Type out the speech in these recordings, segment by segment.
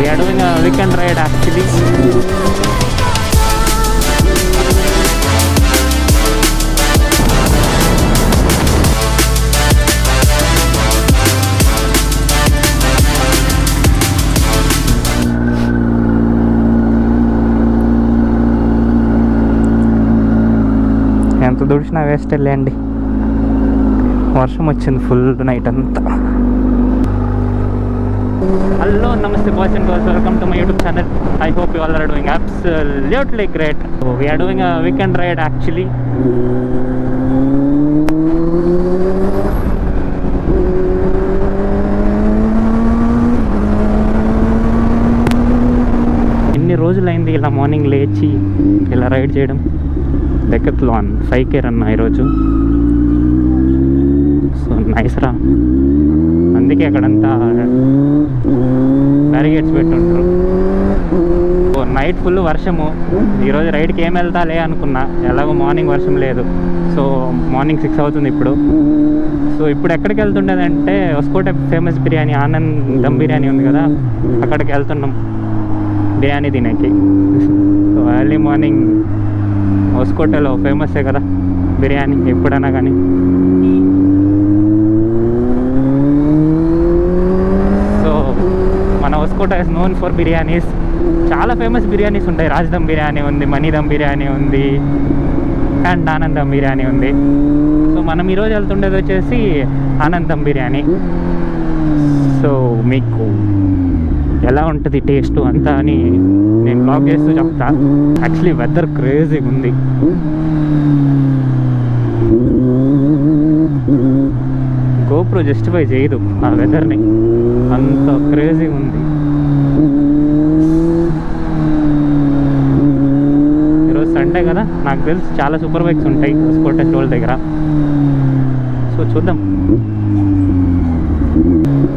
We are doing a weekend ride actually. ఎంత దుడిచినా waste వెళ్ళండి. వర్షం వచ్చింది ఫుల్ నైట్ అంతా. హలో నమస్తే boys and girls, welcome to my YouTube channel. I hope you all are doing absolutely great. We are doing a weekend ride actually. ఎన్ని రోజులైంది ఇలా morning లేచి ఇలా రైడ్ చేయడం. డెకత్లాన్ 5K రన్ ఈరోజు. So nice రా. అందుకే అక్కడంతా బ్యారిగేట్స్ పెట్టుంటారు. నైట్ ఫుల్ వర్షము. ఈరోజు రైడ్కి ఏం వెళ్తాలే అనుకున్నా, ఎలాగో మార్నింగ్ వర్షం లేదు. సో మార్నింగ్ 6 అవుతుంది ఇప్పుడు. సో ఇప్పుడు ఎక్కడికి వెళ్తుండేదంటే హొస్కోట ఫేమస్ బిర్యానీ, ఆనంద్ దమ్ బిర్యానీ ఉంది కదా, అక్కడికి వెళ్తున్నాం బిర్యానీ తినేకి. సో ఎర్లీ మార్నింగ్ హొస్కోటలో ఫేమసే కదా బిర్యానీ ఎప్పుడైనా కానీ. సో మన హొస్కోట ఇస్ నోన్ ఫర్ బిర్యానీస్. చాలా ఫేమస్ బిర్యానీస్ ఉంటాయి. రాజ్దమ్ బిర్యానీ ఉంది, మనీదమ్ బిర్యానీ ఉంది, అండ్ ఆనందం బిర్యానీ ఉంది. సో మనం ఈరోజు వెళ్తుండేది వచ్చేసి ఆనందం బిర్యానీ. సో మీకు ఎలా ఉంటుంది టేస్ట్ అంతా అని నేను బ్లాగ్ చేస్తూ చెప్తా. యాక్చువల్లీ వెదర్ క్రేజీగా ఉంది. గోప్రో జస్టిఫై చేయదు ఆ వెదర్ని, అంత క్రేజీగా ఉంది. ఈరోజు సండే కదా, నాకు తెలిసి చాలా సూపర్ బైక్స్ ఉంటాయి హొస్కోట టోల్ దగ్గర. సో చూద్దాం.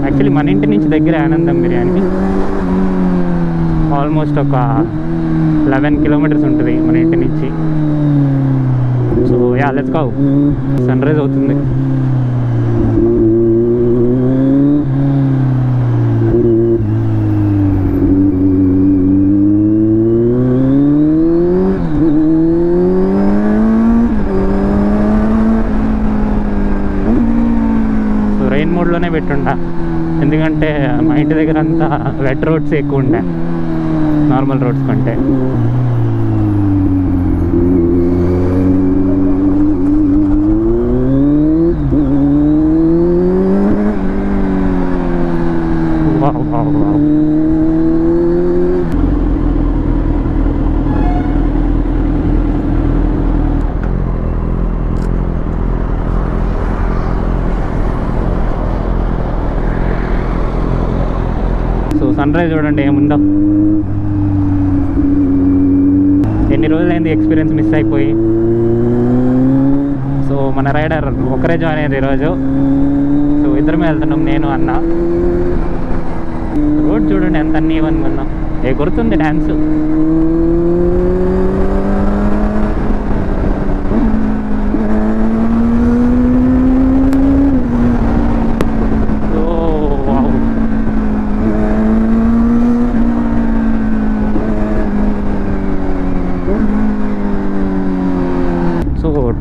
యాక్చువల్లీ మన ఇంటి నుంచి దగ్గర ఆనందం బిర్యానీ. ఆల్మోస్ట్ ఒక 11 కిలోమీటర్స్ ఉంటుంది మన ఇంటి నుంచి. So ya let's go. Sunrise అవుతుంది. రెయిన్ మోడ్లోనే పెట్టుండా, ఎందుకంటే మా ఇంటి దగ్గర అంతా వెట్ రోడ్స్ ఎక్కువ ఉండే నార్మల్ రోడ్స్ కంటే. Wow wow wow. So sunrise చూడండి ఏముందో. ఎన్ని రోజులైంది ఎక్స్పీరియన్స్ మిస్ అయిపోయి. సో మన రైడర్ ఒకరే జాయిన్ అయ్యారు ఈరోజు. సో ఇద్దరమే వెళ్తున్నాం, నేను అన్న. రోడ్ చూడండి ఎంత అన్నీ ఇవన్నీ ఉన్నాం. గుర్తుంది డ్యాన్స్.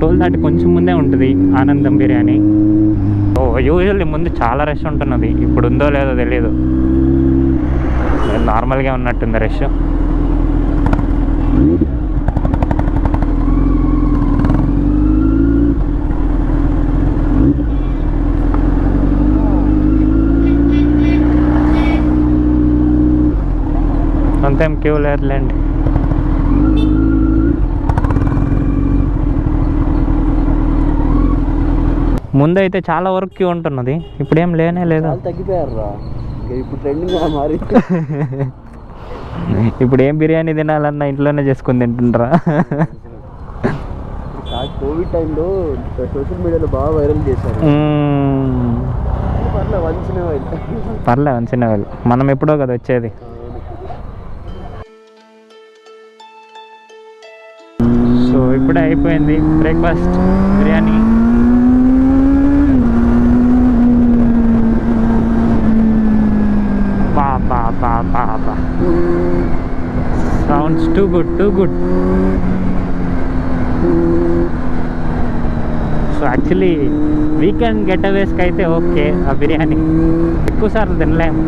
టోల్ దాటి కొంచెం ముందే ఉంటుంది ఆనందం బిర్యానీ. ఓ యూజువల్లీ ముందు చాలా రష్ ఉంటున్నది, ఇప్పుడు ఉందో లేదో తెలియదు. నార్మల్గా ఉన్నట్టుంది రష్. అంతేం క్యూ లేదులేండి. ముందైతే చాలా వరకు క్యూ ఉంటున్నది, ఇప్పుడు ఏం లేనే లేదు. ఇప్పుడు ఏం బిర్యానీ తినాలన్నా ఇంట్లోనే చేసుకుని తింటుండ్రా. కోవిడ్ టైంలో సోషల్ మీడియాలో బాగా వైరల్ చేశారు. పర్లే వంచిన వాళ్ళు, మనం ఎప్పుడో కదా వచ్చేది. సో ఇప్పుడే అయిపోయింది బ్రేక్ఫాస్ట్, బిర్యానీ. బా బా బా బా sounds too good so actually weekend get అవేస్కి అయితే ఓకే ఆ బిర్యానీ, ఎక్కువసార్లు తినలేము.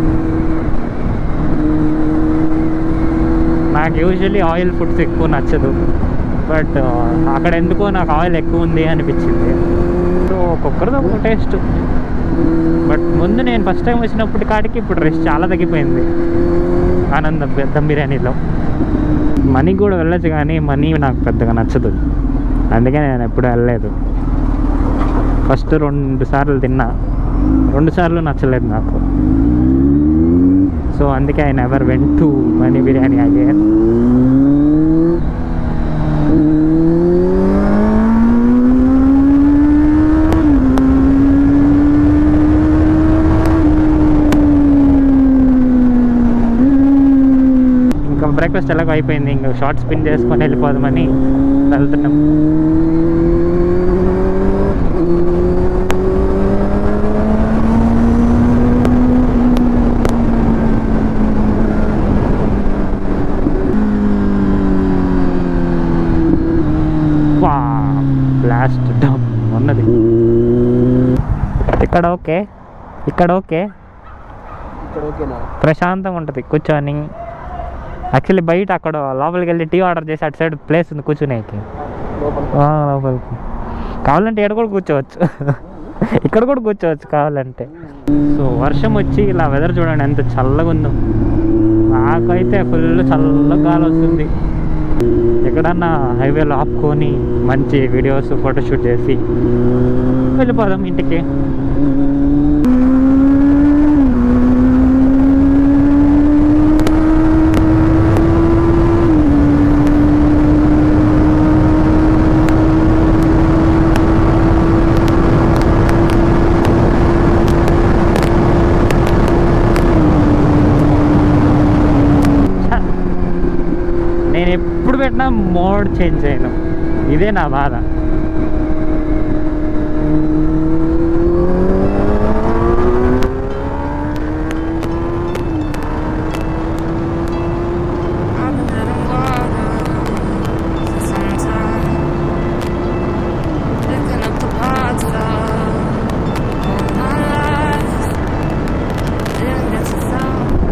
నాకు యూజువల్లీ ఆయిల్ ఫుడ్స్ ఎక్కువ నచ్చదు, బట్ అక్కడ ఎందుకో నాకు ఆయిల్ ఎక్కువ ఉంది అనిపించింది. సో ఒక్కొక్కరిది ఒక్కొక్క టేస్ట్. బట్ ముందు నేను ఫస్ట్ టైం వచ్చినప్పటి కాడికి ఇప్పుడు రెస్ట్ చాలా తగ్గిపోయింది ఆనందం దమ్ బిర్యానీలో. మనీ కూడా వెళ్ళచ్చు, కానీ మనీ నాకు పెద్దగా నచ్చదు, అందుకే నేను ఎప్పుడు వెళ్ళలేదు. ఫస్ట్ 2 సార్లు తిన్నా, 2 సార్లు నచ్చలేదు నాకు. సో అందుకే I never went to money biryani again. ఇంకా బ్రేక్ఫాస్ట్ ఎలాగో అయిపోయింది, ఇంకా షార్ట్ స్పిన్ చేసుకొని వెళ్ళిపోదామని వెళ్తున్నాం. బ్లాస్ట్ డమ్ ఉన్నది ఇక్కడ. ఓకే ఇక్కడ ఓకే, ప్రశాంతంగా ఉంటుంది కూర్చొని. యాక్చువల్లీ బయట అక్కడ లోపలికి వెళ్ళి టీ ఆర్డర్ చేసి అటు సైడ్ ప్లేస్ ఉంది కూర్చునేకి, లోపలికి. కావాలంటే ఇక్కడ కూడా కూర్చోవచ్చు, ఇక్కడ కూడా కూర్చోవచ్చు కావాలంటే. సో వర్షం వచ్చి ఇలా వెదర్ చూడండి ఎంత చల్లగా ఉందో. నాకైతే ఫుల్ చల్లగా గాలి వస్తుంది. ఎక్కడన్నా హైవేలో ఆపుకొని మంచి వీడియోస్ ఫోటోషూట్ చేసి వెళ్ళిపోదాం ఇంటికి. నేను ఎప్పుడు పెట్టినా మోడ్ చేంజ్ చేయను, ఇదే నా బాధ.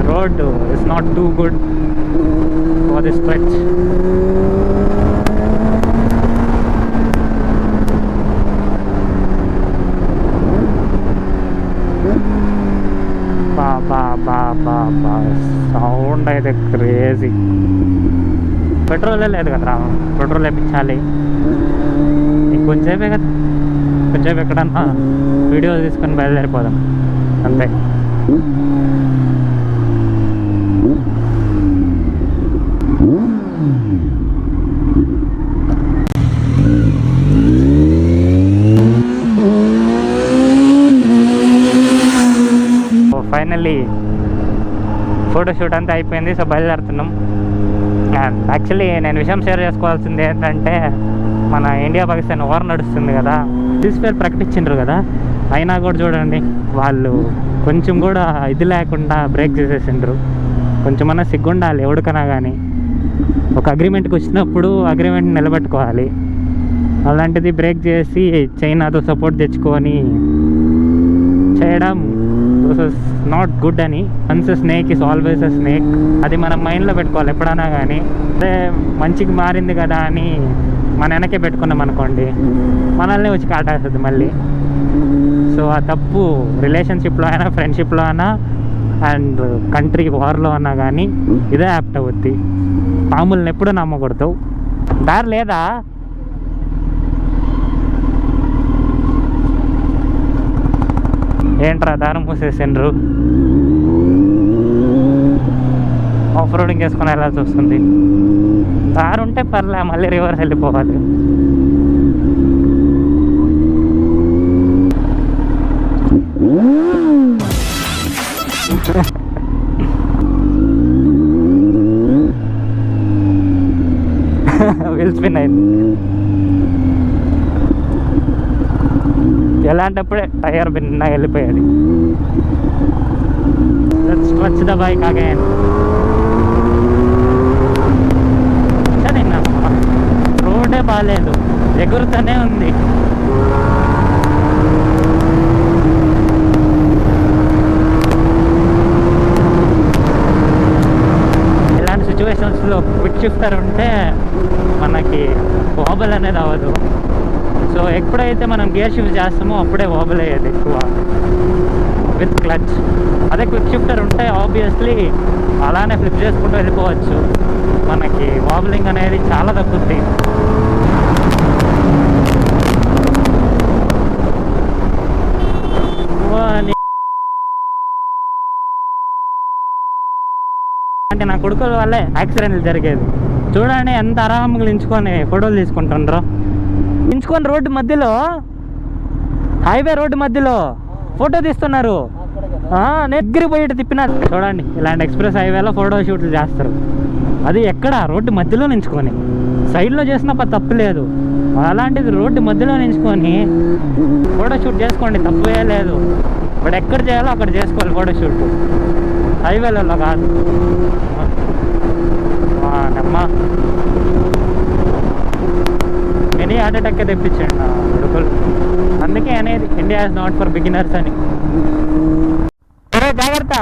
Road is not too good for this stretch. Sound అయితే క్రేజీ. పెట్రోలే లేదు కదరా, పెట్రోల్ వేయించాలి. ఇంకొంచెంసేపే కదా, కొంచెంసేపు ఎక్కడన్నా వీడియో తీసుకొని బయలుదేరిపోదాం అంతే. ఫైనల్లీ ఫోటోషూట్ అంతా అయిపోయింది. సో బయలుదేరుతున్నాం. అండ్ యాక్చువల్లీ నేను విషయం షేర్ చేసుకోవాల్సింది ఏంటంటే, మన ఇండియా పాకిస్తాన్ వార్ నడుస్తుంది కదా, సీజ్ఫైర్ ప్రకటించిండ్రు కదా, అయినా కూడా చూడండి వాళ్ళు కొంచెం కూడా ఇది లేకుండా బ్రేక్ చేసేసిండ్రు. కొంచెమన్నా సిగ్గుండాలి ఎవడికన్నా కానీ. ఒక అగ్రిమెంట్కి వచ్చినప్పుడు అగ్రిమెంట్ నిలబెట్టుకోవాలి, అలాంటిది బ్రేక్ చేసి చైనాతో సపోర్ట్ తెచ్చుకొని చేయడం నాట్ గుడ్ అని. Once snake is always a snake, అది మనం మైండ్లో పెట్టుకోవాలి ఎప్పుడైనా కానీ. అదే మంచికి మారింది కదా అని మన వెనకే పెట్టుకున్నాం అనుకోండి, మనల్ని వచ్చి కాటేస్తుంది మళ్ళీ. సో ఆ తప్పు రిలేషన్షిప్లో అయినా, ఫ్రెండ్షిప్లో అయినా, అండ్ కంట్రీ వార్లో అన్నా కానీ ఇదే యాప్ట్ అవుద్ది. పాములను ఎప్పుడు నమ్మకూడదు. దారి లేదా? ఏంట్రా దారం మూసేసిండ్రు, ఆఫ్ రోడింగ్ చేసుకుని వెళ్ళాల్సి వస్తుంది. దారి ఉంటే పర్లే, మళ్ళీ రివర్స్ వెళ్ళిపోవాలి. వీల్ స్పిన్ అయింది. ఎలాంటప్పుడే టైర్ భిన్న వెళ్ళిపోయేది. Let's touch the bike again. రోడ్డే బాగాలేదు, ఎగురుతూనే ఉంది. ఇలాంటి సిచ్యువేషన్స్లో క్విక్ షిఫ్టర్ ఉంటే మనకి వాబుల్ అనేది అవ్వదు. సో ఎప్పుడైతే మనం గేర్ షిఫ్ట్ చేస్తామో అప్పుడే వాబుల్ అయ్యేది ఎక్కువ విత్ క్లచ్. అదే క్విక్ షిఫ్టర్ ఉంటే ఆబ్వియస్లీ అలానే ఫ్లిప్ చేసుకుంటూ వెళ్ళిపోవచ్చు, మనకి వాబులింగ్ అనేది చాలా తగ్గుద్ది. అంటే నా కొడుకుల వల్లే యాక్సిడెంట్లు జరిగేది. చూడండి ఎంత ఆరాముగా నించుకొని ఫోటోలు తీసుకుంటుండ్రో. నించుకొని రోడ్డు మధ్యలో, హైవే రోడ్డు మధ్యలో ఫోటో తీస్తున్నారు. నెగ్గిరి పోయి తిప్పినారు. చూడండి ఇలాంటి ఎక్స్ప్రెస్ హైవేలో ఫోటో షూట్లు చేస్తారు. అది ఎక్కడ రోడ్డు మధ్యలో నించుకొని, సైడ్లో చేసినా తప్పు లేదు, అలాంటిది రోడ్డు మధ్యలో నించుకొని ఫోటో షూట్ చేసుకోండి, తప్పే లేదు. బట్ ఎక్కడ చేయాలో అక్కడ చేసుకోవాలి ఫోటో షూట్, హైవేలలో కాదు. నమ్మ మినీ హార్ట్ అటాక్ తెప్పించండి నా కొడుకులు. అందుకే అనేది India is not for beginners అని. జాగ్రత్త.